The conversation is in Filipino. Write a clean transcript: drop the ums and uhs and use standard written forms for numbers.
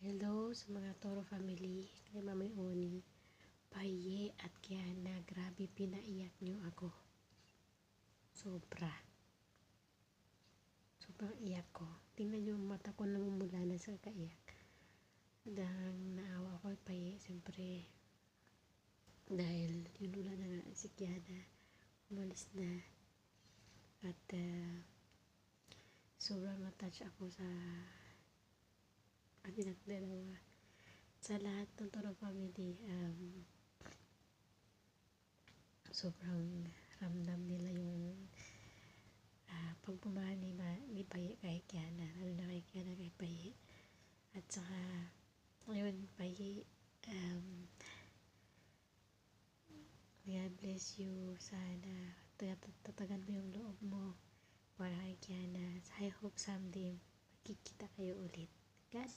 Hello sa mga Toro family, kay Mami Oni, Paye at Kiana, grabe pinaiyak niyo ako. Sobrang iyak ko. Tingnan niyo yung mata ko namumula na sa kaiyak. Dahil naawa ko kay Paye, siyempre, dahil yun wala na nga si Kiana, umalis na. At sobrang na-touch ako sa atin at dalawa. Sa lahat ng Toro family, sobrang ramdam nila yung pagmamahal ni Paye kay Kiana, lalo na kay Kiana kay Paye. At saka ngayon Paye, God bless you, sana tatagan mo yung loob mo para kay Kiana. I hope someday magkikita kayo ulit. God